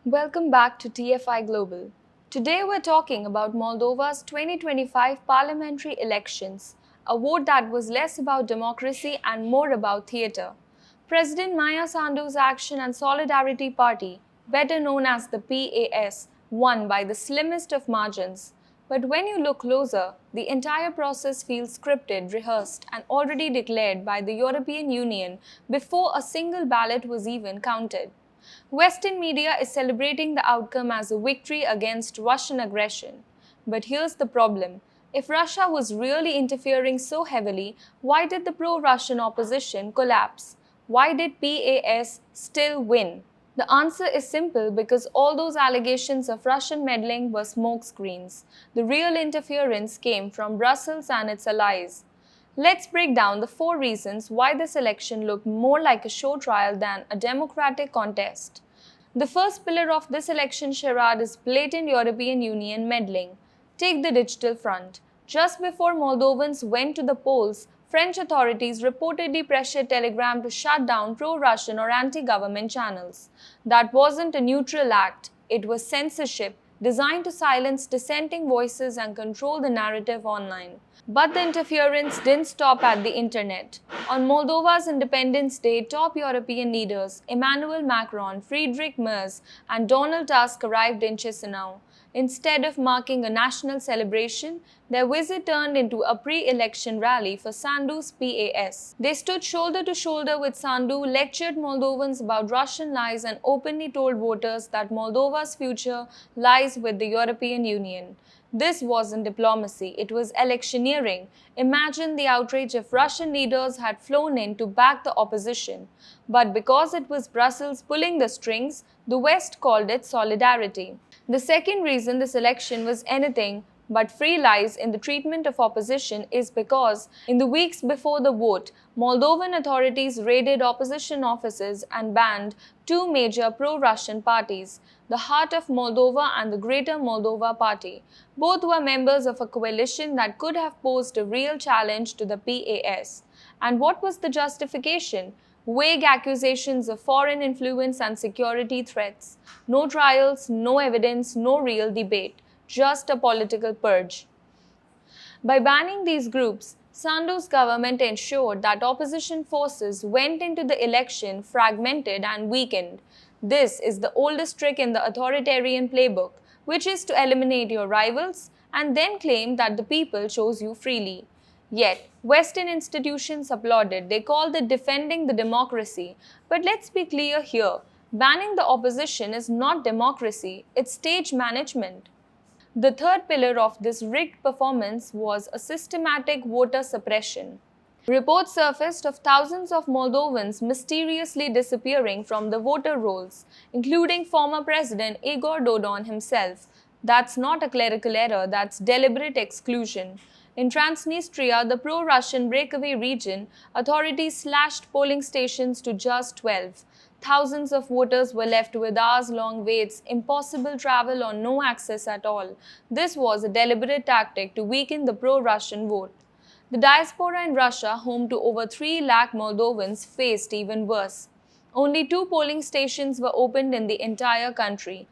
Welcome back to TFI Global. Today we're talking about Moldova's 2025 parliamentary elections, a vote that was less about democracy and more about theatre. President Maya Sandu's Action and Solidarity Party, better known as the PAS, won by the slimmest of margins. But when you look closer, the entire process feels scripted, rehearsed, and already declared by the European Union before a single ballot was even counted. Western media is celebrating the outcome as a victory against Russian aggression. But here's the problem. If Russia was really interfering so heavily, why did the pro-Russian opposition collapse? Why did PAS still win? The answer is simple because all those allegations of Russian meddling were smokescreens. The real interference came from Brussels and its allies. Let's break down the 4 reasons why this election looked more like a show trial than a democratic contest. The first pillar of this election charade is blatant European Union meddling. Take the digital front. Just before Moldovans went to the polls, French authorities reportedly pressured Telegram to shut down pro-Russian or anti-government channels. That wasn't a neutral act, it was censorship designed to silence dissenting voices and control the narrative online. But the interference didn't stop at the internet. On Moldova's Independence Day, top European leaders Emmanuel Macron, Friedrich Merz, and Donald Tusk arrived in Chisinau. Instead of marking a national celebration, their visit turned into a pre-election rally for Sandu's PAS. They stood shoulder to shoulder with Sandu, lectured Moldovans about Russian lies, and openly told voters that Moldova's future lies with the European Union. This wasn't diplomacy, it was electioneering. Imagine the outrage if Russian leaders had flown in to back the opposition. But because it was Brussels pulling the strings, the West called it solidarity. The second reason this election was anything but free lies in the treatment of opposition is because, in the weeks before the vote, Moldovan authorities raided opposition offices and banned 2 major pro-Russian parties, the Heart of Moldova and the Greater Moldova Party. Both were members of a coalition that could have posed a real challenge to the PAS. And what was the justification? Vague accusations of foreign influence and security threats. No trials, no evidence, no real debate. Just a political purge. By banning these groups, Sandu's government ensured that opposition forces went into the election fragmented and weakened. This is the oldest trick in the authoritarian playbook, which is to eliminate your rivals and then claim that the people chose you freely. Yet, Western institutions applauded. They called it defending the democracy. But let's be clear here. Banning the opposition is not democracy, it's stage management. The third pillar of this rigged performance was a systematic voter suppression. Reports surfaced of thousands of Moldovans mysteriously disappearing from the voter rolls, including former President Igor Dodon himself. That's not a clerical error, that's deliberate exclusion. In Transnistria, the pro-Russian breakaway region, authorities slashed polling stations to just 12. Thousands of voters were left with hours-long waits, impossible travel or no access at all. This was a deliberate tactic to weaken the pro-Russian vote. The diaspora in Russia, home to over 3 lakh Moldovans, faced even worse. Only 2 polling stations were opened in the entire country.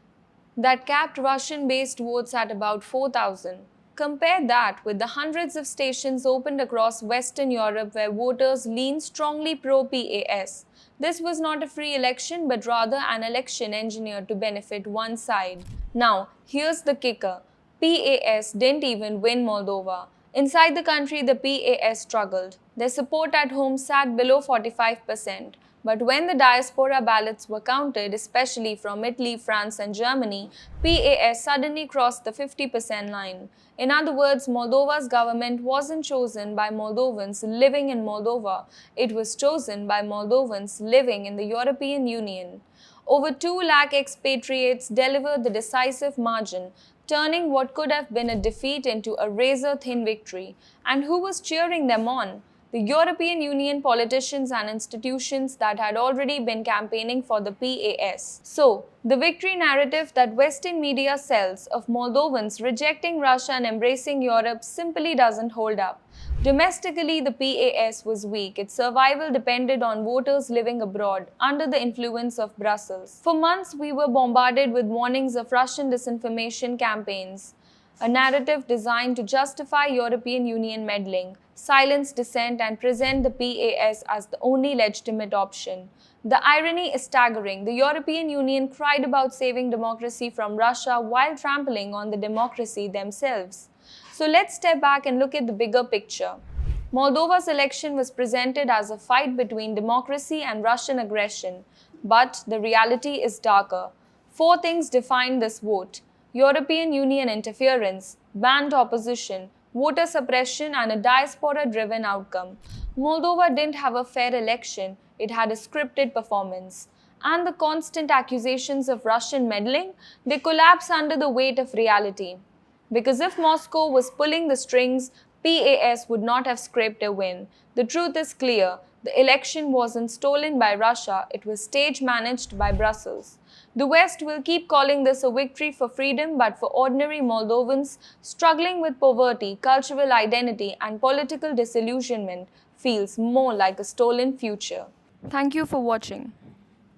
That capped Russian-based votes at about 4,000. Compare that with the hundreds of stations opened across Western Europe where voters leaned strongly pro-PAS. This was not a free election but rather an election engineered to benefit one side. Now, here's the kicker. PAS didn't even win Moldova. Inside the country, the PAS struggled. Their support at home sat below 45%. But when the diaspora ballots were counted, especially from Italy, France and Germany, PAS suddenly crossed the 50% line. In other words, Moldova's government wasn't chosen by Moldovans living in Moldova. It was chosen by Moldovans living in the European Union. Over 2 lakh expatriates delivered the decisive margin, turning what could have been a defeat into a razor-thin victory. And who was cheering them on? the European Union politicians and institutions that had already been campaigning for the PAS. So, the victory narrative that Western media sells of Moldovans rejecting Russia and embracing Europe simply doesn't hold up. Domestically, the PAS was weak. Its survival depended on voters living abroad, under the influence of Brussels. For months, we were bombarded with warnings of Russian disinformation campaigns, a narrative designed to justify European Union meddling, silence dissent, and present the PAS as the only legitimate option. The irony is staggering. The European Union cried about saving democracy from Russia while trampling on the democracy themselves. So let's step back and look at the bigger picture. Moldova's election was presented as a fight between democracy and Russian aggression, but the reality is darker. Four things defined this vote: European Union interference, banned opposition, voter suppression, and a diaspora-driven outcome. Moldova didn't have a fair election, it had a scripted performance. And the constant accusations of Russian meddling, they collapse under the weight of reality. Because if Moscow was pulling the strings, PAS would not have scraped a win. The truth is clear. The election wasn't stolen by Russia, it was stage-managed by Brussels. The West will keep calling this a victory for freedom, but for ordinary Moldovans struggling with poverty, cultural identity, and political disillusionment, feels more like a stolen future. Thank you for watching.